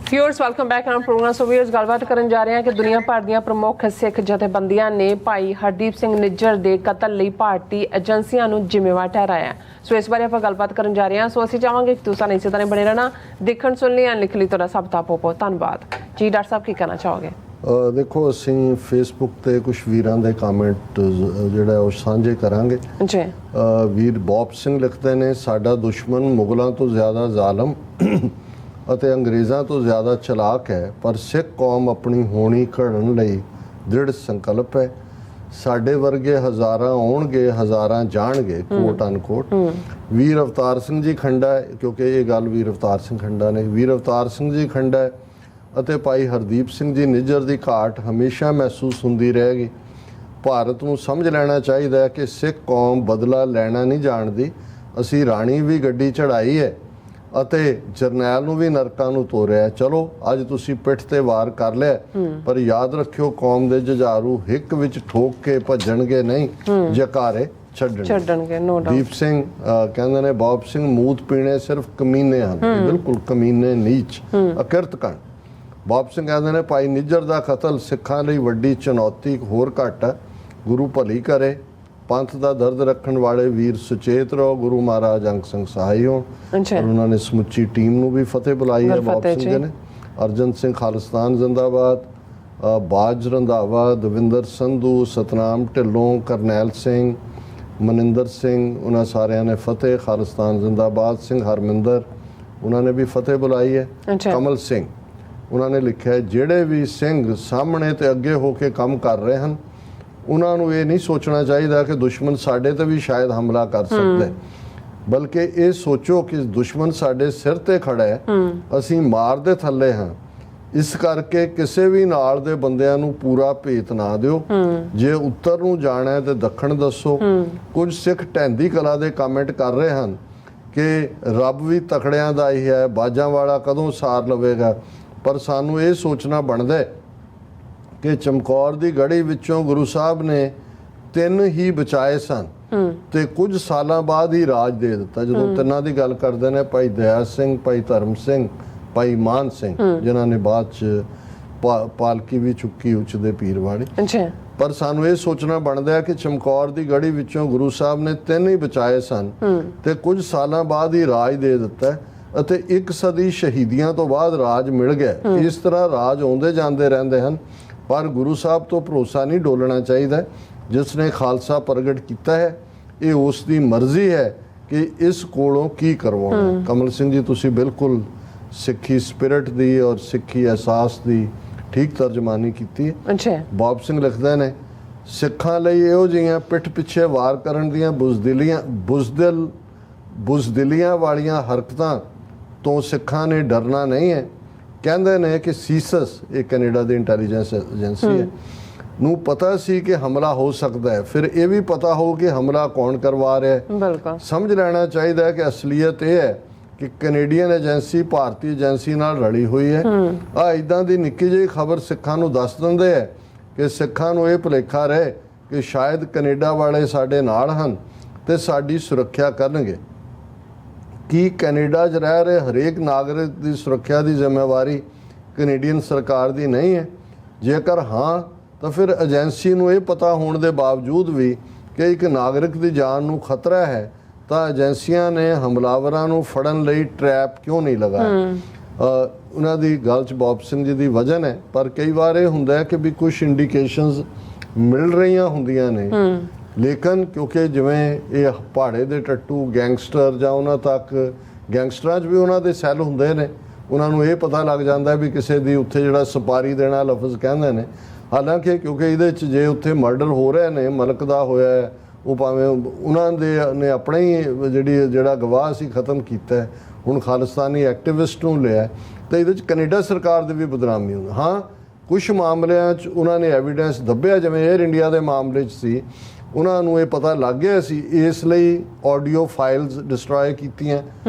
Viewers welcome back on programme. So viewers गलबात करन जा रहे हैं कि दुनिया भर ਦੀਆਂ प्रमुख सिख जथेबंदियां ने भाई हरदीप सिंह निज्जर ਦੇ ਕਤਲ ਲਈ ਭਾਰਤੀ ਏਜੰਸੀਆਂ ਨੂੰ ਜ਼ਿੰਮੇਵਾਰ ਠਹਿਰਾਇਆ। ਸੋ ਇਸ ਬਾਰੇ ਆਪਾਂ ਗੱਲਬਾਤ ਕਰਨ ਜਾ ਰਹੇ ਹਾਂ। ਸੋ ਅਸੀਂ ਚਾਹਾਂਗੇ ਕਿ ਤੁਸੀਂ ਇਸੇ ਤਰ੍ਹਾਂ ਬਣੇ ਰਹਿਣਾ, ਦੇਖਣ ਸੁਣਨ ਲਈ ਲਿਖ ਲਈ ਤੁਹਾਡਾ ਸਭ ਦਾ ਬਹੁਤ ਧੰਨਵਾਦ ਜੀ। ਡਾਕਟਰ ਸਾਹਿਬ ਕੀ ਕਹਿਣਾ ਚਾਹੋਗੇ? ਦੇਖੋ ਅਸੀਂ ਫੇਸਬੁੱਕ ਤੇ ਕੁਝ ਵੀਰਾਂ ਦੇ ਕਮੈਂਟ ਜਿਹੜਾ ਉਹ ਸਾਂਝੇ ਕਰਾਂਗੇ ਜੀ। ਵੀਰ ਬੌਬ ਸਿੰਘ ਲਿਖਦੇ ਨੇ, ਸਾਡਾ ਦੁਸ਼ਮਣ ਮੁਗਲਾਂ ਤੋਂ ਜ਼ਿਆਦਾ ਜ਼ਾਲਮ ਅਤੇ ਅੰਗਰੇਜ਼ਾਂ ਤੋਂ ਜ਼ਿਆਦਾ ਚਲਾਕ ਹੈ, ਪਰ ਸਿੱਖ ਕੌਮ ਆਪਣੀ ਹੋਣੀ ਘੜਨ ਲਈ ਦ੍ਰਿੜ ਸੰਕਲਪ ਹੈ। ਸਾਡੇ ਵਰਗੇ ਹਜ਼ਾਰਾਂ ਆਉਣਗੇ, ਹਜ਼ਾਰਾਂ ਜਾਣਗੇ, ਕੋਟ ਅਨਕੋਟ। ਵੀਰ ਅਵਤਾਰ ਸਿੰਘ ਜੀ ਖੰਡਾ ਹੈ, ਕਿਉਂਕਿ ਇਹ ਗੱਲ ਵੀਰ ਅਵਤਾਰ ਸਿੰਘ ਖੰਡਾ ਨੇ। ਵੀਰ ਅਵਤਾਰ ਸਿੰਘ ਜੀ ਖੰਡਾ ਹੈ ਅਤੇ ਭਾਈ ਹਰਦੀਪ ਸਿੰਘ ਜੀ ਨਿੱਜਰ ਦੀ ਘਾਟ ਹਮੇਸ਼ਾ ਮਹਿਸੂਸ ਹੁੰਦੀ ਰਹੇਗੀ। ਭਾਰਤ ਨੂੰ ਸਮਝ ਲੈਣਾ ਚਾਹੀਦਾ ਹੈ ਕਿ ਸਿੱਖ ਕੌਮ ਬਦਲਾ ਲੈਣਾ ਨਹੀਂ ਜਾਣਦੀ। ਅਸੀਂ ਰਾਣੀ ਵੀ ਗੱਡੀ ਚੜਾਈ ਹੈ ਅਤੇ ਜਰਨੈਲ ਨੂੰ ਵੀ ਨਰਕਾਂ ਨੂੰ ਤੋਰਿਆ। ਚਲੋ ਅੱਜ ਤੁਸੀਂ ਪਿੱਠ ਤੇ ਵਾਰ ਕਰ ਲਿਆ, ਪਰ ਯਾਦ ਰੱਖਿਓ ਕੌਮ ਦੇ ਜੁਝਾਰੂ ਹਿੱਕ ਵਿੱਚ ਠੋਕ ਕੇ ਭੱਜਣਗੇ ਨਹੀਂ, ਜਕਾਰੇ ਛੱਡਣਗੇ। No doubt. ਦੀਪ ਸਿੰਘ ਕਹਿੰਦੇ ਨੇ, ਬੌਬ ਸਿੰਘ ਮੂਤ ਪੀਣੇ ਸਿਰਫ ਕਮੀਨੇ ਹਨ। ਬਿਲਕੁਲ ਕਮੀਨੇ, ਨੀਚ, ਅਕਿਰਤਕਣ। ਬੌਬ ਸਿੰਘ ਕਹਿੰਦੇ ਨੇ, ਭਾਈ ਨਿੱਜਰ ਦਾ ਕਤਲ ਸਿੱਖਾਂ ਲਈ ਵੱਡੀ ਚੁਣੌਤੀ ਹੋਰ ਘੱਟ ਹੈ। ਗੁਰੂ ਭਲੀ ਕਰੇ, ਪੰਥ ਦਾ ਦਰਦ ਰੱਖਣ ਵਾਲੇ ਵੀਰ ਸੁਚੇਤ ਰਹੋ, ਗੁਰੂ ਮਹਾਰਾਜ ਅੰਗ ਸੰਗ ਸਹਾਈ ਹੋਣ। ਉਹਨਾਂ ਨੇ ਸਮੁੱਚੀ ਟੀਮ ਨੂੰ ਵੀ ਫਤਿਹ ਬੁਲਾਈ ਹੈ ਬੌਬ ਸਿੰਘ ਜੀ ਨੇ। ਅਰਜਨ ਸਿੰਘ ਖਾਲਿਸਤਾਨ ਜ਼ਿੰਦਾਬਾਦ, ਬਾਜ ਰੰਧਾਵਾ, ਦਵਿੰਦਰ ਸੰਧੂ, ਸਤਨਾਮ ਢਿੱਲੋਂ, ਕਰਨੈਲ ਸਿੰਘ, ਮਨਿੰਦਰ ਸਿੰਘ, ਉਹਨਾਂ ਸਾਰਿਆਂ ਨੇ ਫਤਿਹ। ਖਾਲਿਸਤਾਨ ਜ਼ਿੰਦਾਬਾਦ। ਸਿੰਘ ਹਰਮਿੰਦਰ, ਉਹਨਾਂ ਨੇ ਵੀ ਫਤਿਹ ਬੁਲਾਈ ਹੈ। ਕਮਲ ਸਿੰਘ, ਉਹਨਾਂ ਨੇ ਲਿਖਿਆ, ਜਿਹੜੇ ਵੀ ਸਿੰਘ ਸਾਹਮਣੇ ਤੇ ਅੱਗੇ ਹੋ ਕੇ ਕੰਮ ਕਰ ਰਹੇ ਹਨ ਉਹਨਾਂ ਨੂੰ ਇਹ ਨਹੀਂ ਸੋਚਣਾ ਚਾਹੀਦਾ ਕਿ ਦੁਸ਼ਮਣ ਸਾਡੇ ਤੇ ਵੀ ਸ਼ਾਇਦ ਹਮਲਾ ਕਰ ਸਕਦਾ ਹੈ, ਬਲਕਿ ਇਹ ਸੋਚੋ ਕਿ ਦੁਸ਼ਮਣ ਸਾਡੇ ਸਿਰ ਤੇ ਖੜਾ ਹੈ, ਅਸੀਂ ਮਾਰ ਦੇ ਥੱਲੇ ਹਾਂ। ਇਸ ਕਰਕੇ ਕਿਸੇ ਵੀ ਨਾਲ ਦੇ ਬੰਦਿਆਂ ਨੂੰ ਪੂਰਾ ਭੇਤ ਨਾ ਦਿਓ। ਜੇ ਉੱਤਰ ਨੂੰ ਜਾਣਾ ਹੈ ਤੇ ਦੱਖਣ ਦੱਸੋ। ਕੁਝ ਸਿੱਖ ਢੈਂਦੀ ਕਲਾ ਦੇ ਕਮੈਂਟ ਕਰ ਰਹੇ ਹਨ ਕਿ ਰੱਬ ਵੀ ਤਕੜਿਆਂ ਦਾ ਹੀ ਹੈ, ਬਾਜਾਂ ਵਾਲਾ ਕਦੋਂ ਸਾਰ ਲਵੇਗਾ। ਪਰ ਸਾਨੂੰ ਇਹ ਸੋਚਣਾ ਬਣਦਾ ਕਿ ਚਮਕੌਰ ਦੀ ਗੜੀ ਵਿੱਚੋਂ ਗੁਰੂ ਸਾਹਿਬ ਨੇ 3 ਹੀ ਬਚਾਏ ਸਨ ਤੇ ਕੁਝ ਸਾਲਾਂ ਬਾਅਦ ਹੀ ਰਾਜ ਦੇ ਦਿੱਤਾ। ਜਦੋਂ ਤਿੰਨਾਂ ਦੀ ਗੱਲ ਕਰਦੇ ਨੇ, ਭਾਈ ਦਇਆ ਸਿੰਘ, ਭਾਈ ਧਰਮ ਸਿੰਘ, ਭਾਈ ਮਾਨ ਸਿੰਘ, ਜਿਨ੍ਹਾਂ ਨੇ ਬਾਅਦ ਚ ਪਾਲਕੀ ਵੀ ਚੁੱਕੀ ਉੱਚ ਦੇ ਪੀਰਵਾੜੀ। ਪਰ ਸਾਨੂੰ ਇਹ ਸੋਚਣਾ ਬਣਦਾ ਹੈ ਕਿ ਚਮਕੌਰ ਦੀ ਗੜੀ ਵਿੱਚੋਂ ਗੁਰੂ ਸਾਹਿਬ ਨੇ 3 ਹੀ ਬਚਾਏ ਸਨ ਤੇ ਕੁਝ ਸਾਲਾਂ ਬਾਅਦ ਹੀ ਰਾਜ ਦੇ ਦਿੱਤਾ ਅਤੇ 1 ਸਦੀ ਸ਼ਹੀਦੀਆਂ ਤੋਂ ਬਾਅਦ ਰਾਜ ਮਿਲ ਗਿਆ। ਇਸ ਤਰ੍ਹਾਂ ਰਾਜ ਆਉਂਦੇ ਜਾਂਦੇ ਰਹਿੰਦੇ ਹਨ, ਪਰ ਗੁਰੂ ਸਾਹਿਬ ਤੋਂ ਭਰੋਸਾ ਨਹੀਂ ਡੋਲਣਾ ਚਾਹੀਦਾ। ਜਿਸ ਨੇ ਖਾਲਸਾ ਪ੍ਰਗਟ ਕੀਤਾ ਹੈ, ਇਹ ਉਸ ਦੀ ਮਰਜ਼ੀ ਹੈ ਕਿ ਇਸ ਕੋਲੋਂ ਕੀ ਕਰਵਾਉਣਾ। ਕਮਲ ਸਿੰਘ ਜੀ, ਤੁਸੀਂ ਬਿਲਕੁਲ ਸਿੱਖੀ ਸਪਿਰਿਟ ਦੀ ਔਰ ਸਿੱਖੀ ਅਹਿਸਾਸ ਦੀ ਠੀਕ ਤਰਜਮਾਨੀ ਕੀਤੀ ਹੈ। ਬੌਬ ਸਿੰਘ ਲਿਖਦੇ ਨੇ, ਸਿੱਖਾਂ ਲਈ ਇਹੋ ਜਿਹੀਆਂ ਪਿੱਠ ਪਿੱਛੇ ਵਾਰ ਕਰਨ ਦੀਆਂ ਬੁਜ਼ਦਿਲੀਆਂ ਵਾਲੀਆਂ ਹਰਕਤਾਂ ਤੋਂ ਸਿੱਖਾਂ ਨੇ ਡਰਨਾ ਨਹੀਂ ਹੈ। ਕਹਿੰਦੇ ਨੇ ਕਿ ਸੀਸਸ, ਇਹ ਕੈਨੇਡਾ ਦੀ ਇੰਟੈਲੀਜੈਂਸ ਏਜੰਸੀ ਹੈ, ਨੂੰ ਪਤਾ ਸੀ ਕਿ ਹਮਲਾ ਹੋ ਸਕਦਾ ਹੈ। ਫਿਰ ਇਹ ਵੀ ਪਤਾ ਹੋ ਕਿ ਹਮਲਾ ਕੌਣ ਕਰਵਾ ਰਿਹਾ ਹੈ। ਸਮਝ ਲੈਣਾ ਚਾਹੀਦਾ ਹੈ ਕਿ ਅਸਲੀਅਤ ਇਹ ਹੈ ਕਿ ਕੈਨੇਡੀਅਨ ਏਜੰਸੀ ਭਾਰਤੀ ਏਜੰਸੀ ਨਾਲ ਰਲੀ ਹੋਈ ਹੈ। ਇੱਦਾਂ ਦੀ ਨਿੱਕੀ ਜਿਹੀ ਖਬਰ ਸਿੱਖਾਂ ਨੂੰ ਦੱਸ ਦਿੰਦੇ ਹੈ ਕਿ ਸਿੱਖਾਂ ਨੂੰ ਇਹ ਭੁਲੇਖਾ ਰਹੇ ਕਿ ਸ਼ਾਇਦ ਕੈਨੇਡਾ ਵਾਲੇ ਸਾਡੇ ਨਾਲ ਹਨ ਤੇ ਸਾਡੀ ਸੁਰੱਖਿਆ ਕਰਨਗੇ। ਕੀ ਕੈਨੇਡਾ 'ਚ ਰਹਿ ਰਹੇ ਹਰੇਕ ਨਾਗਰਿਕ ਦੀ ਸੁਰੱਖਿਆ ਦੀ ਜ਼ਿੰਮੇਵਾਰੀ ਕੈਨੇਡੀਅਨ ਸਰਕਾਰ ਦੀ ਨਹੀਂ ਹੈ? ਜੇਕਰ ਹਾਂ, ਤਾਂ ਫਿਰ ਏਜੰਸੀ ਨੂੰ ਇਹ ਪਤਾ ਹੋਣ ਦੇ ਬਾਵਜੂਦ ਵੀ ਕਿ ਇੱਕ ਨਾਗਰਿਕ ਦੀ ਜਾਨ ਨੂੰ ਖਤਰਾ ਹੈ, ਤਾਂ ਏਜੰਸੀਆਂ ਨੇ ਹਮਲਾਵਰਾਂ ਨੂੰ ਫੜਨ ਲਈ ਟਰੈਪ ਕਿਉਂ ਨਹੀਂ ਲਗਾਇਆ? ਉਹਨਾਂ ਦੀ ਗੱਲ 'ਚ ਬੌਬ ਸਿੰਘ ਜੀ ਦੀ ਵਜਨ ਹੈ, ਪਰ ਕਈ ਵਾਰ ਇਹ ਹੁੰਦਾ ਹੈ ਕਿ ਵੀ ਕੁਝ ਇੰਡੀਕੇਸ਼ਨਸ ਮਿਲ ਰਹੀਆਂ ਹੁੰਦੀਆਂ ਨੇ, ਲੇਕਿਨ ਕਿਉਂਕਿ ਜਿਵੇਂ ਇਹ ਪਹਾੜੇ ਦੇ ਟੱਟੂ ਗੈਂਗਸਟਰ ਜਾਂ ਉਹਨਾਂ ਤੱਕ, ਗੈਂਗਸਟਰਾਂ 'ਚ ਵੀ ਉਹਨਾਂ ਦੇ ਸੈੱਲ ਹੁੰਦੇ ਨੇ, ਉਹਨਾਂ ਨੂੰ ਇਹ ਪਤਾ ਲੱਗ ਜਾਂਦਾ ਵੀ ਕਿਸੇ ਦੀ ਉੱਥੇ ਜਿਹੜਾ ਸਪਾਰੀ ਦੇਣਾ ਲਫ਼ਜ਼ ਕਹਿੰਦੇ ਨੇ। ਹਾਲਾਂਕਿ ਕਿਉਂਕਿ ਇਹਦੇ 'ਚ ਜੇ ਉੱਥੇ ਮਰਡਰ ਹੋ ਰਹੇ ਨੇ, ਮਲਕ ਦਾ ਹੋਇਆ, ਉਹ ਭਾਵੇਂ ਉਹਨਾਂ ਦੇ ਨੇ ਆਪਣੇ ਹੀ ਜਿਹੜਾ ਗਵਾਹ ਸੀ ਖਤਮ ਕੀਤਾ, ਹੁਣ ਖਾਲਿਸਤਾਨੀ ਐਕਟਿਵਿਸਟ ਨੂੰ ਲਿਆ, ਤਾਂ ਇਹਦੇ 'ਚ ਕੈਨੇਡਾ ਸਰਕਾਰ ਦੀ ਵੀ ਬਦਨਾਮੀ ਹੁੰਦੀ। ਹਾਂ, ਕੁਛ ਮਾਮਲਿਆਂ 'ਚ ਉਹਨਾਂ ਨੇ ਐਵੀਡੈਂਸ ਦੱਬਿਆ, ਜਿਵੇਂ ਏਅਰ ਇੰਡੀਆ ਦੇ ਮਾਮਲੇ 'ਚ ਸੀ, ਉਹਨਾਂ ਨੂੰ ਇਹ ਪਤਾ ਲੱਗ ਗਿਆ ਸੀ, ਇਸ ਲਈ ਆਡੀਓ ਫਾਈਲਸ ਡਿਸਟਰੋਏ ਕੀਤੀਆਂ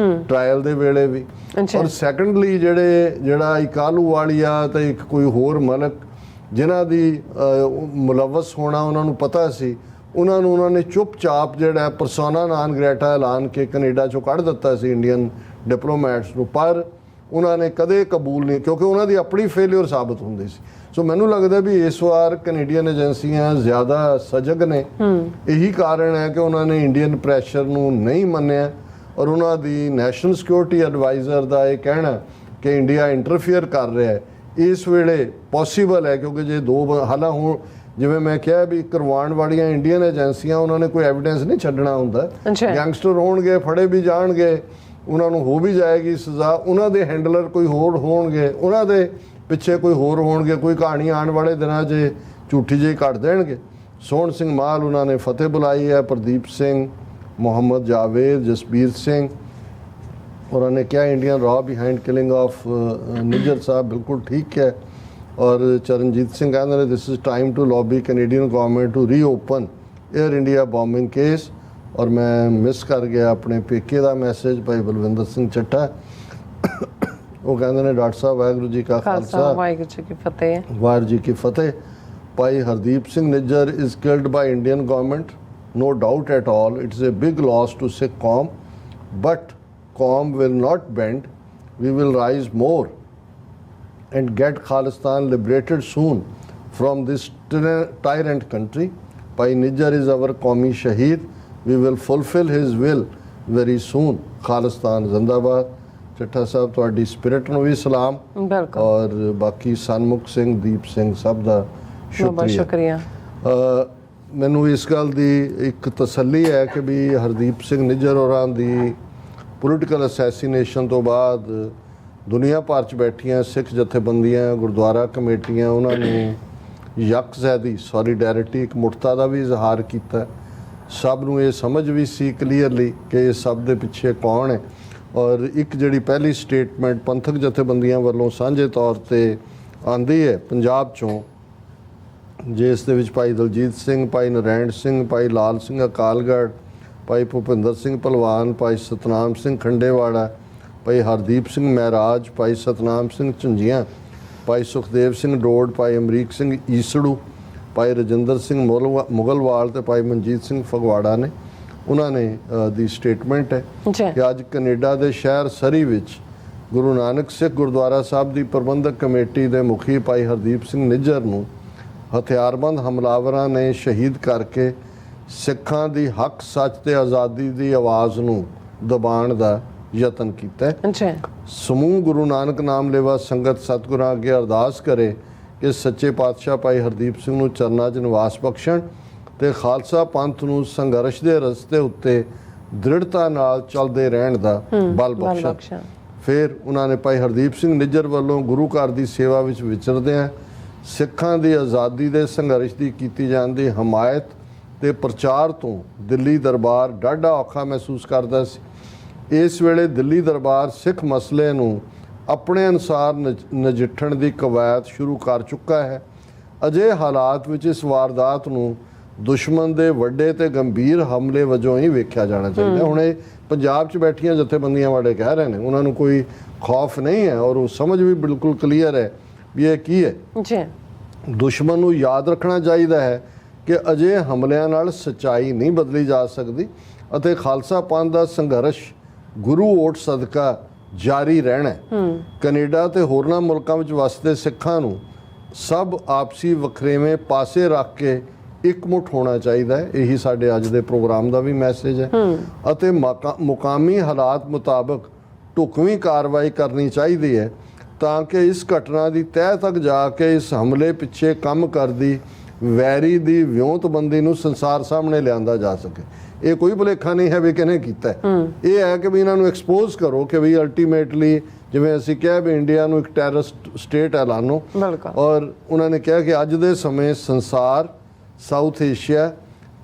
ਟ੍ਰਾਇਲ ਦੇ ਵੇਲੇ ਵੀ। ਔਰ ਸੈਕੰਡਲੀ ਜਿਹੜਾ ਇਕਾਲੂ ਵਾਲੀਆ ਤੇ ਇੱਕ ਕੋਈ ਹੋਰ ਮਲਕ ਜਿਨ੍ਹਾਂ ਦੀ ਮੁਲਵਸ ਹੋਣਾ ਉਹਨਾਂ ਨੂੰ ਪਤਾ ਸੀ, ਉਹਨਾਂ ਨੇ ਚੁੱਪਚਾਪ ਜਿਹੜਾ ਪਰਸੋਨਾ ਨਾਨ ਗ੍ਰੈਟਾ ਐਲਾਨ ਕੇ ਕੈਨੇਡਾ 'ਚੋਂ ਕੱਢ ਦਿੱਤਾ ਸੀ ਇੰਡੀਅਨ ਡਿਪਲੋਮੈਟਸ ਨੂੰ। ਪਰ ਉਹਨਾਂ ਨੇ ਕਦੇ ਕਬੂਲ ਨਹੀਂ, ਕਿਉਂਕਿ ਉਹਨਾਂ ਦੀ ਆਪਣੀ ਫੇਲਿਅਰ ਸਾਬਤ ਹੁੰਦੀ ਸੀ। ਸੋ ਮੈਨੂੰ ਲੱਗਦਾ ਵੀ ਇਸ ਵਾਰ ਕੈਨੇਡੀਅਨ ਏਜੰਸੀਆਂ ਜ਼ਿਆਦਾ ਸਜਗ ਨੇ। ਇਹੀ ਕਾਰਨ ਹੈ ਕਿ ਉਹਨਾਂ ਨੇ ਇੰਡੀਅਨ ਪ੍ਰੈਸ਼ਰ ਨੂੰ ਨਹੀਂ ਮੰਨਿਆ, ਔਰ ਉਹਨਾਂ ਦੀ ਨੈਸ਼ਨਲ ਸਿਕਿਉਰਿਟੀ ਐਡਵਾਈਜ਼ਰ ਦਾ ਇਹ ਕਹਿਣਾ ਕਿ ਇੰਡੀਆ ਇੰਟਰਫੀਅਰ ਕਰ ਰਿਹਾ ਹੈ ਇਸ ਵੇਲੇ ਪੋਸੀਬਲ ਹੈ, ਕਿਉਂਕਿ ਜੇ ਹਾਲਾਂ ਹੁਣ ਜਿਵੇਂ ਮੈਂ ਕਿਹਾ ਵੀ ਕਰਵਾਉਣ ਵਾਲੀਆਂ ਇੰਡੀਅਨ ਏਜੰਸੀਆਂ ਉਹਨਾਂ ਨੇ ਕੋਈ ਐਵੀਡੈਂਸ ਨਹੀਂ ਛੱਡਣਾ ਹੁੰਦਾ। ਗੈਂਗਸਟਰ ਹੋਣਗੇ, ਫੜੇ ਵੀ ਜਾਣਗੇ, ਉਹਨਾਂ ਨੂੰ ਹੋ ਵੀ ਜਾਏਗੀ ਸਜ਼ਾ, ਉਹਨਾਂ ਦੇ ਹੈਂਡਲਰ ਕੋਈ ਹੋਰ ਹੋਣਗੇ, ਉਹਨਾਂ ਦੇ ਪਿੱਛੇ ਕੋਈ ਹੋਰ ਹੋਣਗੇ, ਕੋਈ ਕਹਾਣੀ ਆਉਣ ਵਾਲੇ ਦਿਨਾਂ 'ਚ ਝੂਠੀ ਜਿਹੀ ਕੱਢ ਦੇਣਗੇ। ਸੋਹਣ ਸਿੰਘ ਮਾਲ ਉਹਨਾਂ ਨੇ ਫਤਿਹ ਬੁਲਾਈ ਹੈ, ਪ੍ਰਦੀਪ ਸਿੰਘ, ਮੁਹੰਮਦ ਜਾਵੇਦ, ਜਸਬੀਰ ਸਿੰਘ। ਉਹਨਾਂ ਨੇ ਕਿਹਾ ਇੰਡੀਅਨ ਰॉ behind killing of Nijjar Sahib ਬਿਲਕੁਲ ਠੀਕ ਹੈ। ਔਰ ਚਰਨਜੀਤ ਸਿੰਘ ਕਹਿੰਦੇ ਨੇ this is time to lobby Canadian government to reopen Air India bombing case. ਔਰ ਮੈਂ ਮਿਸ ਕਰ ਗਿਆ ਆਪਣੇ ਪੇਕੇ ਦਾ ਮੈਸੇਜ, ਭਾਈ ਬਲਵਿੰਦਰ ਸਿੰਘ ਚੱਠਾ, ਉਹ ਕਹਿੰਦੇ ਨੇ ਡਾਕਟਰ ਸਾਹਿਬ ਵਾਹਿਗੁਰੂ ਜੀ ਕਾ ਖਾਲਸਾ ਵਾਹਿਗੁਰੂ ਜੀ ਕੀ ਫਤਿਹ। ਵਾਹਿਗੁਰੂ ਜੀ ਕੀ ਫਤਿਹ। ਭਾਈ Hardeep Singh Nijjar is killed by Indian government, no doubt at all. It is a big loss to Sikh QOM, but QOM will not bend. We will rise more and get Khalistan liberated soon from this tyrant country. Bhai Nijjar is our Qawmi Shaheed. We will fulfill his will very soon. Khalistan Zindabad। Chattha ਸਾਹਿਬ ਤੁਹਾਡੀ spirit ਨੂੰ ਵੀ ਸਲਾਮ, ਔਰ ਬਾਕੀ ਸਨਮੁਖ ਸਿੰਘ, ਦੀਪ ਸਿੰਘ ਸਭ ਦਾ ਸ਼ੁਕਰੀਆ। ਮੈਨੂੰ ਇਸ ਗੱਲ ਦੀ ਇੱਕ ਤਸੱਲੀ ਹੈ ਕਿ ਵੀ ਹਰਦੀਪ ਸਿੰਘ ਨਿੱਜਰ ਹੋਰਾਂ ਦੀ ਪੋਲੀਟੀਕਲ ਅਸੈਸੀਨੇਸ਼ਨ ਤੋਂ ਬਾਅਦ ਦੁਨੀਆ ਭਰ 'ਚ ਬੈਠੀਆਂ ਸਿੱਖ ਜਥੇਬੰਦੀਆਂ, ਗੁਰਦੁਆਰਾ ਕਮੇਟੀਆਂ, ਉਹਨਾਂ ਨੇ ਯਕਜ਼ਹਿਦੀ ਸੋਲੀਡੈਰਿਟੀ, ਇੱਕ ਮੁਠਤਾ ਦਾ ਵੀ ਇਜ਼ਹਾਰ ਕੀਤਾ। ਸਭ ਨੂੰ ਇਹ ਸਮਝ ਵੀ ਸੀ ਕਲੀਅਰਲੀ ਕਿ ਇਸ ਸਭ ਦੇ ਪਿੱਛੇ ਕੌਣ ਹੈ। ਔਰ ਇੱਕ ਜਿਹੜੀ ਪਹਿਲੀ ਸਟੇਟਮੈਂਟ ਪੰਥਕ ਜਥੇਬੰਦੀਆਂ ਵੱਲੋਂ ਸਾਂਝੇ ਤੌਰ 'ਤੇ ਆਉਂਦੀ ਹੈ ਪੰਜਾਬ 'ਚੋਂ, ਜਿਸ ਦੇ ਵਿੱਚ ਭਾਈ ਦਲਜੀਤ ਸਿੰਘ, ਭਾਈ ਨਰੈਣ ਸਿੰਘ, ਭਾਈ ਲਾਲ ਸਿੰਘ ਅਕਾਲਗੜ੍ਹ, ਭਾਈ ਭੁਪਿੰਦਰ ਸਿੰਘ ਭਲਵਾਨ, ਭਾਈ ਸਤਨਾਮ ਸਿੰਘ ਖੰਡੇਵਾੜਾ, ਭਾਈ ਹਰਦੀਪ ਸਿੰਘ ਮਹਿਰਾਜ, ਭਾਈ ਸਤਨਾਮ ਸਿੰਘ ਝੁੰਜੀਆਂ, ਭਾਈ ਸੁਖਦੇਵ ਸਿੰਘ ਡੋਡ, ਭਾਈ ਅਮਰੀਕ ਸਿੰਘ ਈਸੜੂ, ਭਾਈ ਰਜਿੰਦਰ ਸਿੰਘ ਮੁਗਲਵਾਲ ਤੇ ਭਾਈ ਮਨਜੀਤ ਸਿੰਘ ਫਗਵਾੜਾ ਨੇ। ਉਹਨਾਂ ਨੇ ਦੀ ਸਟੇਟਮੈਂਟ ਹੈ ਕਿ ਅੱਜ ਕੈਨੇਡਾ ਦੇ ਸ਼ਹਿਰ ਸਰੀ ਵਿੱਚ ਗੁਰੂ ਨਾਨਕ ਸਿੱਖ ਗੁਰਦੁਆਰਾ ਸਾਹਿਬ ਦੀ ਪ੍ਰਬੰਧਕ ਕਮੇਟੀ ਦੇ ਮੁਖੀ ਭਾਈ ਹਰਦੀਪ ਸਿੰਘ ਨਿੱਜਰ ਨੂੰ ਹਥਿਆਰਬੰਦ ਹਮਲਾਵਰਾਂ ਨੇ ਸ਼ਹੀਦ ਕਰਕੇ ਸਿੱਖਾਂ ਦੀ ਹੱਕ, ਸੱਚ ਤੇ ਆਜ਼ਾਦੀ ਦੀ ਆਵਾਜ਼ ਨੂੰ ਦਬਾਉਣ ਦਾ ਯਤਨ ਕੀਤਾ। ਸਮੂਹ ਗੁਰੂ ਨਾਨਕ ਨਾਮ ਲੇਵਾ ਸੰਗਤ ਸਤਿਗੁਰਾਂ ਅੱਗੇ ਅਰਦਾਸ ਕਰੇ ਕਿ ਸੱਚੇ ਪਾਤਸ਼ਾਹ ਭਾਈ ਹਰਦੀਪ ਸਿੰਘ ਨੂੰ ਚਰਨਾਂ 'ਚ ਨਿਵਾਸ ਬਖਸ਼ਣ ਤੇ ਖਾਲਸਾ ਪੰਥ ਨੂੰ ਸੰਘਰਸ਼ ਦੇ ਰਸਤੇ ਉੱਤੇ ਦ੍ਰਿੜਤਾ ਨਾਲ ਚੱਲਦੇ ਰਹਿਣ ਦਾ ਬਲ ਬਖਸ਼ਣ। ਫਿਰ ਉਹਨਾਂ ਨੇ ਭਾਈ ਹਰਦੀਪ ਸਿੰਘ ਨਿੱਜਰ ਵੱਲੋਂ ਗੁਰੂ ਘਰ ਦੀ ਸੇਵਾ ਵਿੱਚ ਵਿਚਰਦਿਆਂ ਸਿੱਖਾਂ ਦੀ ਆਜ਼ਾਦੀ ਦੇ ਸੰਘਰਸ਼ ਦੀ ਕੀਤੀ ਜਾਂਦੀ ਹਮਾਇਤ ਤੇ ਪ੍ਰਚਾਰ ਤੋਂ ਦਿੱਲੀ ਦਰਬਾਰ ਡਾਢਾ ਔਖਾ ਮਹਿਸੂਸ ਕਰਦਾ ਸੀ। ਇਸ ਵੇਲੇ ਦਿੱਲੀ ਦਰਬਾਰ ਸਿੱਖ ਮਸਲੇ ਨੂੰ ਆਪਣੇ ਅਨੁਸਾਰ ਨਜਿੱਠਣ ਦੀ ਕਵਾਇਦ ਸ਼ੁਰੂ ਕਰ ਚੁੱਕਾ ਹੈ। ਅਜਿਹੇ ਹਾਲਾਤ ਵਿੱਚ ਇਸ ਵਾਰਦਾਤ ਨੂੰ ਦੁਸ਼ਮਣ ਦੇ ਵੱਡੇ ਤੇ ਗੰਭੀਰ ਹਮਲੇ ਵਜੋਂ ਹੀ ਵੇਖਿਆ ਜਾਣਾ ਚਾਹੀਦਾ। ਹੁਣ ਇਹ ਪੰਜਾਬ 'ਚ ਬੈਠੀਆਂ ਜਥੇਬੰਦੀਆਂ ਵਾਲੇ ਕਹਿ ਰਹੇ ਨੇ, ਉਹਨਾਂ ਨੂੰ ਕੋਈ ਖੌਫ ਨਹੀਂ ਹੈ ਔਰ ਉਹ ਸਮਝ ਵੀ ਬਿਲਕੁਲ ਕਲੀਅਰ ਹੈ ਵੀ ਇਹ ਕੀ ਹੈ। ਦੁਸ਼ਮਣ ਨੂੰ ਯਾਦ ਰੱਖਣਾ ਚਾਹੀਦਾ ਹੈ ਕਿ ਅਜਿਹੇ ਹਮਲਿਆਂ ਨਾਲ ਸੱਚਾਈ ਨਹੀਂ ਬਦਲੀ ਜਾ ਸਕਦੀ ਅਤੇ ਖਾਲਸਾ ਪੰਥ ਦਾ ਸੰਘਰਸ਼ ਗੁਰੂ ਓਟ ਸਦਕਾ ਜਾਰੀ ਰਹਿਣਾ। ਕੈਨੇਡਾ ਤੇ ਹੋਰਨਾਂ ਮੁਲਕਾਂ ਵਿੱਚ ਵਸਦੇ ਸਿੱਖਾਂ ਨੂੰ ਸਭ ਆਪਸੀ ਵਖਰੇਵੇਂ ਪਾਸੇ ਰੱਖ ਕੇ ਇਕਮੁੱਠ ਹੋਣਾ ਚਾਹੀਦਾ ਹੈ। ਇਹੀ ਸਾਡੇ ਅੱਜ ਦੇ ਪ੍ਰੋਗਰਾਮ ਦਾ ਵੀ ਮੈਸੇਜ ਹੈ ਅਤੇ ਮੁਕਾਮੀ ਹਾਲਾਤ ਮੁਤਾਬਕ ਢੁਕਵੀਂ ਕਾਰਵਾਈ ਕਰਨੀ ਚਾਹੀਦੀ ਹੈ ਤਾਂ ਕਿ ਇਸ ਘਟਨਾ ਦੀ ਤਹਿ ਤੱਕ ਜਾ ਕੇ ਇਸ ਹਮਲੇ ਪਿੱਛੇ ਕੰਮ ਕਰਦੀ ਵੈਰੀ ਦੀ ਵਿਉਂਤਬੰਦੀ ਨੂੰ ਸੰਸਾਰ ਸਾਹਮਣੇ ਲਿਆਂਦਾ ਜਾ ਸਕੇ। ਇਹ ਕੋਈ ਭੁਲੇਖਾ ਨਹੀਂ ਹੈ ਵੀ ਕਿਹਨੇ ਕੀਤਾ, ਇਹ ਹੈ ਕਿ ਵੀ ਇਹਨਾਂ ਨੂੰ ਐਕਸਪੋਜ਼ ਕਰੋ ਕਿ ਵੀ ਅਲਟੀਮੇਟਲੀ ਜਿਵੇਂ ਅਸੀਂ ਕਿਹਾ ਵੀ ਇੰਡੀਆ ਨੂੰ ਇੱਕ ਟੈਰਰਿਸਟ ਸਟੇਟ ਐਲਾਨੋ। ਔਰ ਉਹਨਾਂ ਨੇ ਕਿਹਾ ਕਿ ਅੱਜ ਦੇ ਸਮੇਂ ਸੰਸਾਰ, ਸਾਊਥ ਏਸ਼ੀਆ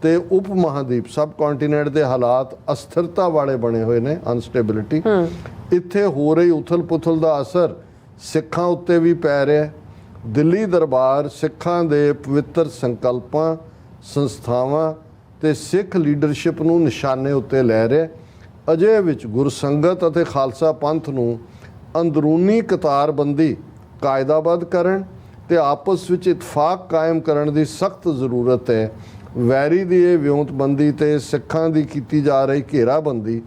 ਤੇ ਉਪ ਮਹਾਦੀਪ ਸਬ ਕੰਟੀਨੈਂਟ ਦੇ ਹਾਲਾਤ ਅਸਥਿਰਤਾ ਵਾਲੇ ਬਣੇ ਹੋਏ ਨੇ, ਅਨਸਟੇਬਿਲਿਟੀ। ਇੱਥੇ ਹੋ ਰਹੀ ਉਥਲ ਪੁਥਲ ਦਾ ਅਸਰ ਸਿੱਖਾਂ ਉੱਤੇ ਵੀ ਪੈ ਰਿਹਾ। ਦਿੱਲੀ ਦਰਬਾਰ ਸਿੱਖਾਂ ਦੇ ਪਵਿੱਤਰ ਸੰਕਲਪਾਂ, ਸੰਸਥਾਵਾਂ ਤੇ ਸਿੱਖ ਲੀਡਰਸ਼ਿਪ ਨੂੰ ਨਿਸ਼ਾਨੇ ਉੱਤੇ ਲੈ ਰਿਹਾ। ਅਜਿਹੇ ਵਿੱਚ ਗੁਰਸੰਗਤ ਅਤੇ ਖਾਲਸਾ ਪੰਥ ਨੂੰ ਅੰਦਰੂਨੀ ਕਤਾਰਬੰਦੀ ਕਾਇਦਾਬੱਧ ਕਰਨ ਤੇ ਆਪਸ ਵਿੱਚ ਇਤਫਾਕ ਕਾਇਮ ਕਰਨ ਦੀ ਸਖਤ ਜ਼ਰੂਰਤ ਹੈ। ਵੈਰੀ ਦੀ ਇਹ ਵਿਉਂਤਬੰਦੀ ਤੇ ਸਿੱਖਾਂ ਦੀ ਕੀਤੀ ਜਾ ਰਹੀ ਘੇਰਾਬੰਦੀ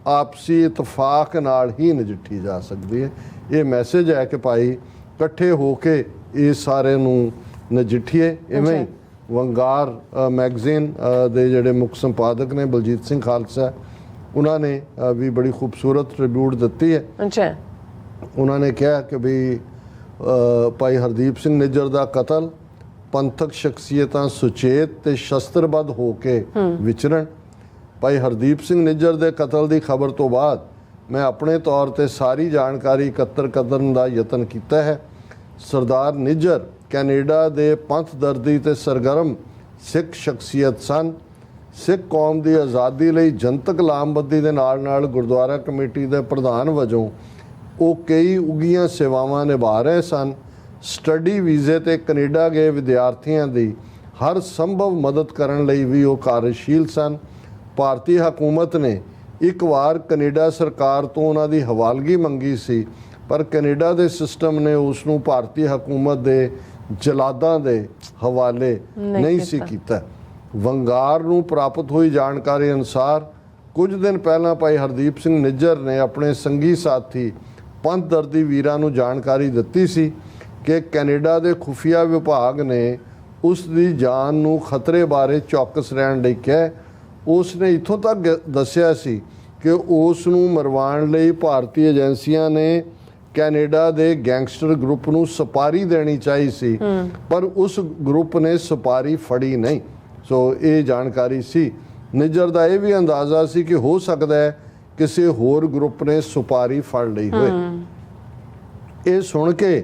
ਆਪਸੀ ਇਤਫਾਕ ਨਾਲ ਹੀ ਨਜਿੱਠੀ ਜਾ ਸਕਦੀ ਹੈ। ਇਹ ਮੈਸੇਜ ਹੈ ਕਿ ਭਾਈ ਇਕੱਠੇ ਹੋ ਕੇ ਇਸ ਸਾਰੇ ਨੂੰ ਨਜਿੱਠੀਏ। ਇਵੇਂ ਹੀ ਵੰਗਾਰ ਮੈਗਜ਼ੀਨ ਦੇ ਜਿਹੜੇ ਮੁੱਖ ਸੰਪਾਦਕ ਨੇ ਬਲਜੀਤ ਸਿੰਘ ਖਾਲਸਾ, ਉਹਨਾਂ ਨੇ ਵੀ ਬੜੀ ਖੂਬਸੂਰਤ ਟ੍ਰਿਬਿਊਟ ਦਿੱਤੀ ਹੈ। ਅੱਛਾ, ਉਹਨਾਂ ਨੇ ਕਿਹਾ ਕਿ ਵੀ ਭਾਈ ਹਰਦੀਪ ਸਿੰਘ ਨਿੱਜਰ ਦਾ ਕਤਲ ਪੰਥਕ ਸ਼ਖਸੀਅਤਾਂ ਸੁਚੇਤ ਤੇ ਸ਼ਸਤਰਬੱਧ ਹੋ ਕੇ ਵਿਚਰਨ। ਭਾਈ ਹਰਦੀਪ ਸਿੰਘ ਨਿੱਜਰ ਦੇ ਕਤਲ ਦੀ ਖਬਰ ਤੋਂ ਬਾਅਦ ਮੈਂ ਆਪਣੇ ਤੌਰ ਤੇ ਸਾਰੀ ਜਾਣਕਾਰੀ ਇਕੱਤਰ ਕਰਨ ਦਾ ਯਤਨ ਕੀਤਾ ਹੈ। ਸਰਦਾਰ ਨਿੱਜਰ ਕੈਨੇਡਾ ਦੇ ਪੰਥਦਰਦੀ ਤੇ ਸਰਗਰਮ ਸਿੱਖ ਸ਼ਖਸੀਅਤ ਸਨ। ਸਿੱਖ ਕੌਮ ਦੀ ਆਜ਼ਾਦੀ ਲਈ ਜਨਤਕ ਲਾਮਬੰਦੀ ਦੇ ਨਾਲ ਗੁਰਦੁਆਰਾ ਕਮੇਟੀ ਦੇ ਪ੍ਰਧਾਨ ਵਜੋਂ ਉਹ ਕਈ ਉੱਘੀਆਂ ਸੇਵਾਵਾਂ ਨਿਭਾ ਰਹੇ ਸਨ। ਸਟੱਡੀ ਵੀਜ਼ੇ ਤੇ ਕੈਨੇਡਾ ਗਏ ਵਿਦਿਆਰਥੀਆਂ ਦੀ ਹਰ ਸੰਭਵ ਮਦਦ ਕਰਨ ਲਈ ਵੀ ਉਹ ਕਾਰਜਸ਼ੀਲ ਸਨ। ਭਾਰਤੀ ਹਕੂਮਤ ਨੇ ਇੱਕ ਵਾਰ ਕੈਨੇਡਾ ਸਰਕਾਰ ਤੋਂ ਉਹਨਾਂ ਦੀ ਹਵਾਲਗੀ ਮੰਗੀ ਸੀ, ਪਰ ਕੈਨੇਡਾ ਦੇ ਸਿਸਟਮ ਨੇ ਉਸ ਨੂੰ ਭਾਰਤੀ ਹਕੂਮਤ ਦੇ ਜਲਾਦਾਂ ਦੇ ਹਵਾਲੇ ਨਹੀਂ ਸੀ ਕੀਤਾ। ਵੰਗਾਰ ਨੂੰ ਪ੍ਰਾਪਤ ਹੋਈ ਜਾਣਕਾਰੀ ਅਨੁਸਾਰ ਕੁਝ ਦਿਨ ਪਹਿਲਾਂ ਭਾਈ ਹਰਦੀਪ ਸਿੰਘ ਨਿੱਜਰ ਨੇ ਆਪਣੇ ਸੰਗੀ ਸਾਥੀ ਪੰਥਦਰਦੀ ਵੀਰਾਂ ਨੂੰ ਜਾਣਕਾਰੀ ਦਿੱਤੀ ਸੀ ਕਿ ਕੈਨੇਡਾ ਦੇ ਖੁਫੀਆ ਵਿਭਾਗ ਨੇ ਉਸ ਦੀ ਜਾਨ ਨੂੰ ਖਤਰੇ ਬਾਰੇ ਚੌਕਸ ਰਹਿਣ ਲਈ ਕਿਹਾ। ਉਸ ਨੇ ਇੱਥੋਂ ਤੱਕ ਦੱਸਿਆ ਸੀ ਕਿ ਉਸ ਨੂੰ ਮਰਵਾਉਣ ਲਈ ਭਾਰਤੀ ਏਜੰਸੀਆਂ ਨੇ ਕੈਨੇਡਾ ਦੇ ਗੈਂਗਸਟਰ ਗਰੁੱਪ ਨੂੰ ਸੁਪਾਰੀ ਦੇਣੀ ਚਾਹੀ ਸੀ, ਪਰ ਉਸ ਗਰੁੱਪ ਨੇ ਸੁਪਾਰੀ ਫੜੀ ਨਹੀਂ। ਸੋ ਇਹ ਜਾਣਕਾਰੀ ਸੀ। ਨਿੱਜਰ ਦਾ ਇਹ ਵੀ ਅੰਦਾਜ਼ਾ ਸੀ ਕਿ ਹੋ ਸਕਦਾ ਹੈ ਕਿਸੇ ਹੋਰ ਗਰੁੱਪ ਨੇ ਸੁਪਾਰੀ ਫੜ ਲਈ ਹੋਵੇ। ਇਹ ਸੁਣ ਕੇ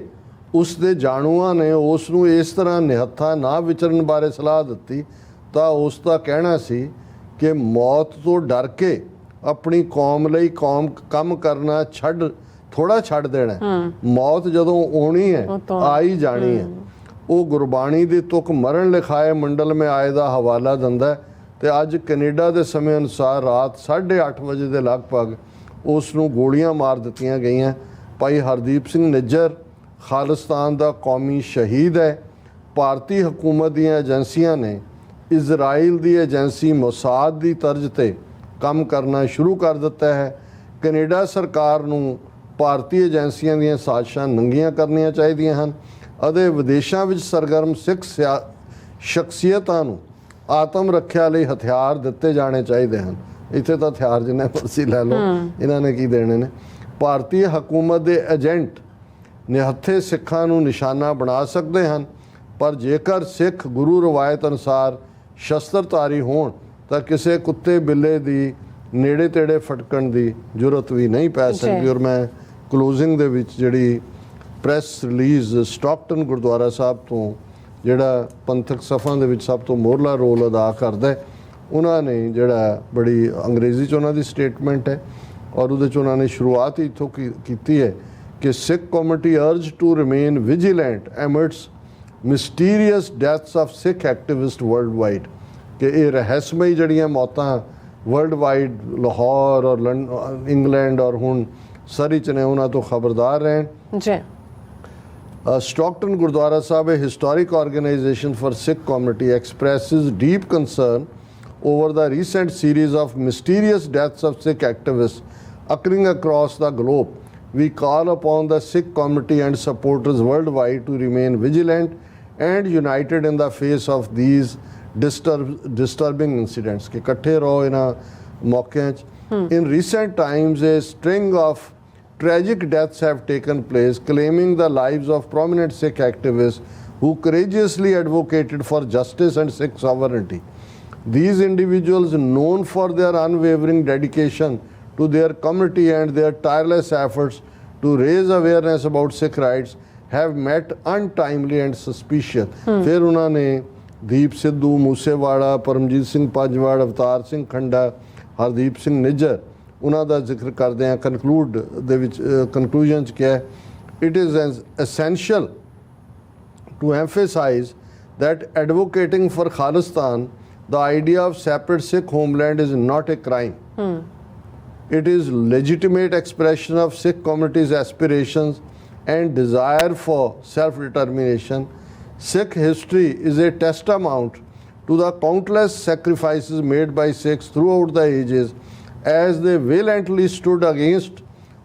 ਉਸ ਦੇ ਜਾਣੂਆਂ ਨੇ ਉਸ ਨੂੰ ਇਸ ਤਰ੍ਹਾਂ ਨਿਹੱਥਾ ਨਾ ਵਿਚਰਨ ਬਾਰੇ ਸਲਾਹ ਦਿੱਤੀ ਤਾਂ ਉਸ ਦਾ ਕਹਿਣਾ ਸੀ ਕਿ ਮੌਤ ਤੋਂ ਡਰ ਕੇ ਆਪਣੀ ਕੌਮ ਲਈ ਕੰਮ ਕਰਨਾ ਥੋੜਾ ਛੱਡ ਦੇਣਾ। ਮੌਤ ਜਦੋਂ ਆਉਣੀ ਹੈ ਆ ਹੀ ਜਾਣੀ ਹੈ। ਉਹ ਗੁਰਬਾਣੀ ਦੀ ਤੁਕ ਮਰਨ ਲਿਖਾਏ ਮੰਡਲ ਮੇ ਆਏ ਦਾ ਹਵਾਲਾ ਦਿੰਦਾ ਤੇ ਅੱਜ ਕੈਨੇਡਾ ਦੇ ਸਮੇਂ ਅਨੁਸਾਰ ਰਾਤ 8:30 ਵਜੇ ਦੇ ਲਗਭਗ ਉਸ ਨੂੰ ਗੋਲੀਆਂ ਮਾਰ ਦਿੱਤੀਆਂ ਗਈਆਂ। ਭਾਈ ਹਰਦੀਪ ਸਿੰਘ ਨਿੱਜਰ ਖਾਲਿਸਤਾਨ ਦਾ ਕੌਮੀ ਸ਼ਹੀਦ ਹੈ। ਭਾਰਤੀ ਹਕੂਮਤ ਦੀਆਂ ਏਜੰਸੀਆਂ ਨੇ ਇਜ਼ਰਾਈਲ ਦੀ ਏਜੰਸੀ ਮੋਸਾਦ ਦੀ ਤਰਜ਼ ਤੇ ਕੰਮ ਕਰਨਾ ਸ਼ੁਰੂ ਕਰ ਦਿੱਤਾ ਹੈ। ਕੈਨੇਡਾ ਸਰਕਾਰ ਨੂੰ ਭਾਰਤੀ ਏਜੰਸੀਆਂ ਦੀਆਂ ਸਾਜ਼ਿਸ਼ਾਂ ਨੰਗੀਆਂ ਕਰਨੀਆਂ ਚਾਹੀਦੀਆਂ ਹਨ ਅਤੇ ਵਿਦੇਸ਼ਾਂ ਵਿੱਚ ਸਰਗਰਮ ਸਿੱਖ ਸ਼ਖਸੀਅਤਾਂ ਨੂੰ ਆਤਮ ਰੱਖਿਆ ਲਈ ਹਥਿਆਰ ਦਿੱਤੇ ਜਾਣੇ ਚਾਹੀਦੇ ਹਨ। ਇੱਥੇ ਤਾਂ ਹਥਿਆਰ ਜਿੰਨੇ ਮਰਜ਼ੀ ਲੈ ਲਓ, ਇਹਨਾਂ ਨੇ ਕੀ ਦੇਣੇ ਨੇ। ਭਾਰਤੀ ਹਕੂਮਤ ਦੇ ਏਜੰਟ ਨਿਹੱਥੇ ਸਿੱਖਾਂ ਨੂੰ ਨਿਸ਼ਾਨਾ ਬਣਾ ਸਕਦੇ ਹਨ, ਪਰ ਜੇਕਰ ਸਿੱਖ ਗੁਰੂ ਰਵਾਇਤ ਅਨੁਸਾਰ ਸ਼ਸਤਰਧਾਰੀ ਹੋਣ ਤਾਂ ਕਿਸੇ ਕੁੱਤੇ ਬਿੱਲੇ ਦੀ ਨੇੜੇ ਤੇੜੇ ਫਟਕਣ ਦੀ ਜ਼ਰੂਰਤ ਵੀ ਨਹੀਂ ਪੈ ਸਕਦੀ। ਔਰ ਮੈਂ ਕਲੋਜ਼ਿੰਗ ਦੇ ਵਿੱਚ ਜਿਹੜੀ ਪ੍ਰੈਸ ਰਿਲੀਜ਼ ਸਟਾਕਟਨ ਗੁਰਦੁਆਰਾ ਸਾਹਿਬ ਤੋਂ ਜਿਹੜਾ ਪੰਥਕ ਸਫਾਂ ਦੇ ਵਿੱਚ ਸਭ ਤੋਂ ਮੋਹਰਲਾ ਰੋਲ ਅਦਾ ਕਰਦਾ, ਉਹਨਾਂ ਨੇ ਜਿਹੜਾ ਬੜੀ ਅੰਗਰੇਜ਼ੀ 'ਚ ਉਹਨਾਂ ਦੀ ਸਟੇਟਮੈਂਟ ਹੈ ਔਰ ਉਹਦੇ 'ਚ ਉਹਨਾਂ ਨੇ ਸ਼ੁਰੂਆਤ ਹੀ ਇੱਥੋਂ ਕੀਤੀ ਹੈ ਕਿ Sikh community urge to remain vigilant amidst mysterious deaths of Sikh activist worldwide, ਕਿ ਇਹ ਰਹੱਸਮਈ ਜਿਹੜੀਆਂ ਮੌਤਾਂ ਵਰਲਡ ਵਾਈਡ ਲਾਹੌਰ ਔਰ ਇੰਗਲੈਂਡ ਔਰ ਹੁਣ ਸਰੀ 'ਚ ਨੇ, ਉਹਨਾਂ ਤੋਂ ਖਬਰਦਾਰ ਰਹਿਣ। ਜੀ Stockton Gurdwara Sahib, a historic organization for Sikh community, expresses deep concern over the recent series of mysterious deaths of Sikh activists occurring across the globe. We call upon the Sikh community and supporters worldwide to remain vigilant and united in the face of these disturbing incidents. कि इकट्ठे रहो इन्हां मौक़िਆਂ 'ਚ। In recent times, a string of tragic deaths have taken place, claiming the lives of prominent Sikh activists who courageously advocated for justice and Sikh sovereignty. These individuals, known for their unwavering dedication to their community and their tireless efforts to raise awareness about Sikh rights, have met untimely and suspicious. फिर उन्होंने दीप सिद्धू, मूसेवाड़ा, परमजीत सिंह पंजवाड़, अवतार सिंह खंडा, हरदीप सिंह निज्जर, ਉਹਨਾਂ ਦਾ ਜ਼ਿਕਰ ਕਰਦੇ ਹਾਂ। Conclude ਦੇ ਵਿੱਚ conclusion 'ਚ ਕਿਹਾ, it is essential to emphasise that advocating for Khalistan, the idea of separate Sikh homeland is not a crime. It is legitimate expression of Sikh community's aspirations and desire for self-determination. Sikh history is a testament to the countless sacrifices made by Sikhs throughout the ages as they valiantly stood against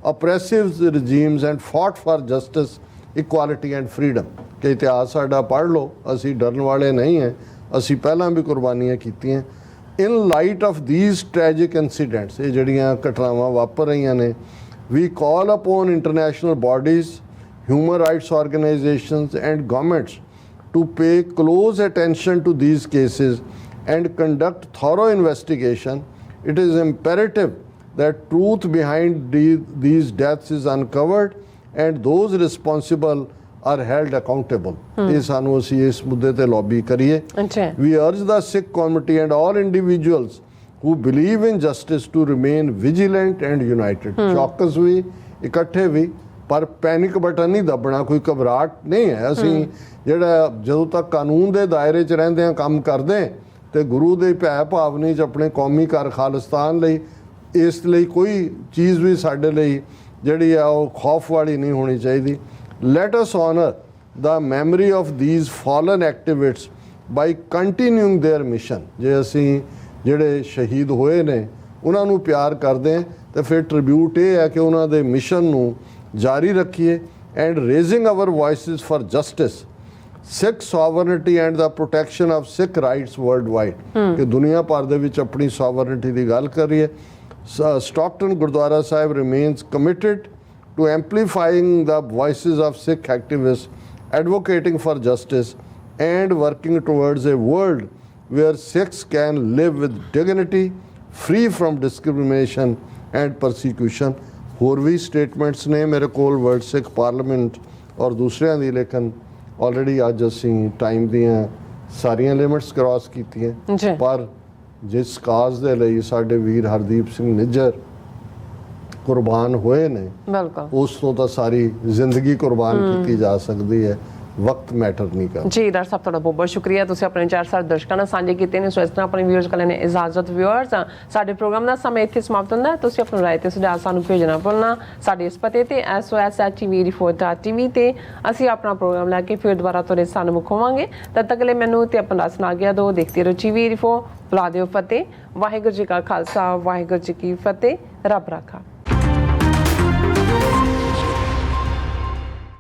oppressive regimes and fought for justice, equality and freedom। ਕਿ ਇਤਿਹਾਸ ਸਾਡਾ ਪੜ੍ਹ ਲਓ, ਅਸੀਂ ਡਰਨ ਵਾਲੇ ਨਹੀਂ ਹੈ, ਅਸੀਂ ਪਹਿਲਾਂ ਵੀ ਕੁਰਬਾਨੀਆਂ ਕੀਤੀਆਂ। In light of these tragic incidents, ਇਹ ਜਿਹੜੀਆਂ ਘਟਨਾਵਾਂ ਵਾਪਰ ਰਹੀਆਂ ਨੇ, we call upon international bodies, human rights organizations and governments to pay close attention to these cases and conduct thorough investigation. It is imperative that truth behind these deaths is uncovered and those responsible are held accountable। ਇਹ ਸਾਨੂੰ ਅਸੀਂ ਇਸ ਮੁੱਦੇ ਤੇ lobby ਕਰੀਏ। ਅੱਛਾ। We urge the Sikh community and all individuals who believe in justice to remain vigilant and united। ਚੌਕਸ ਵੀ, ਇਕੱਠੇ ਵੀ, ਪਰ ਪੈਨਿਕ ਬਟਨ ਨਹੀਂ ਦੱਬਣਾ, ਕੋਈ ਘਬਰਾਹਟ ਨਹੀਂ ਹੈ। ਅਸੀਂ ਜਿਹੜਾ ਜਦੋਂ ਤੱਕ ਕਾਨੂੰਨ ਦੇ ਦਾਇਰੇ 'ਚ ਰਹਿੰਦੇ ਹਾਂ, ਕੰਮ ਕਰਦੇ ਤੇ ਗੁਰੂ ਦੇ ਭੈ ਭਾਵਨੀ 'ਚ ਆਪਣੇ ਕੌਮੀ ਘਰ ਖਾਲਿਸਤਾਨ ਲਈ, ਇਸ ਲਈ ਕੋਈ ਚੀਜ਼ ਵੀ ਸਾਡੇ ਲਈ ਜਿਹੜੀ ਆ ਉਹ ਖੌਫ ਵਾਲੀ ਨਹੀਂ ਹੋਣੀ ਚਾਹੀਦੀ। Let us honor the memory of these fallen activists by continuing their mission। ਜੇ ਅਸੀਂ ਜਿਹੜੇ ਸ਼ਹੀਦ ਹੋਏ ਨੇ ਉਹਨਾਂ ਨੂੰ ਪਿਆਰ ਕਰਦੇ ਹਾਂ ਤੇ ਫਿਰ ਟ੍ਰਿਬਿਊਟ ਇਹ ਹੈ ਕਿ ਉਹਨਾਂ ਦੇ ਮਿਸ਼ਨ ਨੂੰ ਜਾਰੀ ਰੱਖੀਏ। And raising our voices for justice, Sikh sovereignty and the protection of Sikh rights worldwide. ਕਿ ਦੁਨੀਆ ਭਰ ਦੇ ਵਿੱਚ ਆਪਣੀ ਸੋਵਰਨਿਟੀ ਦੀ ਗੱਲ ਕਰੀਏ। Stockton Gurdwara Sahib remains committed to amplifying the voices of Sikh activists, advocating for justice and working towards a world where Sikhs can live with dignity, free from discrimination and persecution। ਹੋਰ ਵੀ statements ਨੇ ਮੇਰੇ ਕੋਲ world ਸਿੱਖ parliament ਔਰ ਦੂਸਰਿਆਂ ਦੀ, ਲੇਕਿਨ already ਅੱਜ ਅਸੀਂ time ਦੀਆਂ ਸਾਰੀਆਂ ਲਿਮਿਟਸ ਕ੍ਰਾਸ ਕੀਤੀਆਂ। ਪਰ ਜਿਸ ਕਾਜ਼ ਦੇ ਲਈ ਸਾਡੇ ਵੀਰ ਹਰਦੀਪ ਸਿੰਘ ਨਿੱਜਰ ਕੁਰਬਾਨ ਹੋਏ ਨੇ, ਬਿਲਕੁਲ ਉਸ ਤੋਂ ਤਾਂ ਸਾਰੀ ਜ਼ਿੰਦਗੀ ਕੁਰਬਾਨ ਕੀਤੀ ਜਾ ਸਕਦੀ ਹੈ। ਵਕਤ ਮੈਟਰ ਨਹੀਂ ਕਰਦਾ। ਜੀ ਡਾਕਟਰ ਸਾਹਿਬ, ਤੁਹਾਡਾ ਬਹੁਤ ਬਹੁਤ ਸ਼ੁਕਰੀਆ। ਤੁਸੀਂ ਆਪਣੇ ਵਿਚਾਰ ਸਾਡੇ ਦਰਸ਼ਕਾਂ ਨਾਲ ਸਾਂਝੇ ਕੀਤੇ ਨੇ। ਸੋ ਇਸ ਤਰ੍ਹਾਂ ਆਪਣੇ ਵਿਊਅਰਸ ਕੋਲ ਨੇ ਇਜਾਜ਼ਤ। ਵਿਊਅਰਸ, ਸਾਡੇ ਪ੍ਰੋਗਰਾਮ ਦਾ ਸਮਾਂ ਇੱਥੇ ਸਮਾਪਤ ਹੁੰਦਾ ਹੈ। ਤੁਸੀਂ ਆਪਣੀ ਰਾਏ ਤੇ ਸੁਝਾਅ ਸਾਨੂੰ ਭੇਜਣਾ ਭੁੱਲਣਾ। ਸਾਡੇ ਇਸ ਪਤੇ ਤੇ sos@tv84.tv ਤੇ ਅਸੀਂ ਆਪਣਾ ਪ੍ਰੋਗਰਾਮ ਲੈ ਕੇ ਫਿਰ ਦੁਬਾਰਾ ਤੁਹਾਡੇ ਸਾਹਮਣੇ ਹੋਵਾਂਗੇ। ਤਦ ਤੱਕ ਲਈ ਮੈਨੂੰ ਤੇ ਆਪਣਾ ਦਾ ਸੁਣਾ ਗਿਆ ਦੋ। ਦੇਖਦੇ ਰਹੋ TV84। ਬੁਲਾ ਦਿਓ ਫਤਿਹ। ਵਾਹਿਗੁਰੂ ਜੀ ਕਾ ਖਾਲਸਾ, ਵਾਹਿਗੁਰੂ ਜੀ ਕੀ ਫਤਿਹ। ਰੱਬ ਰਾਖਾ।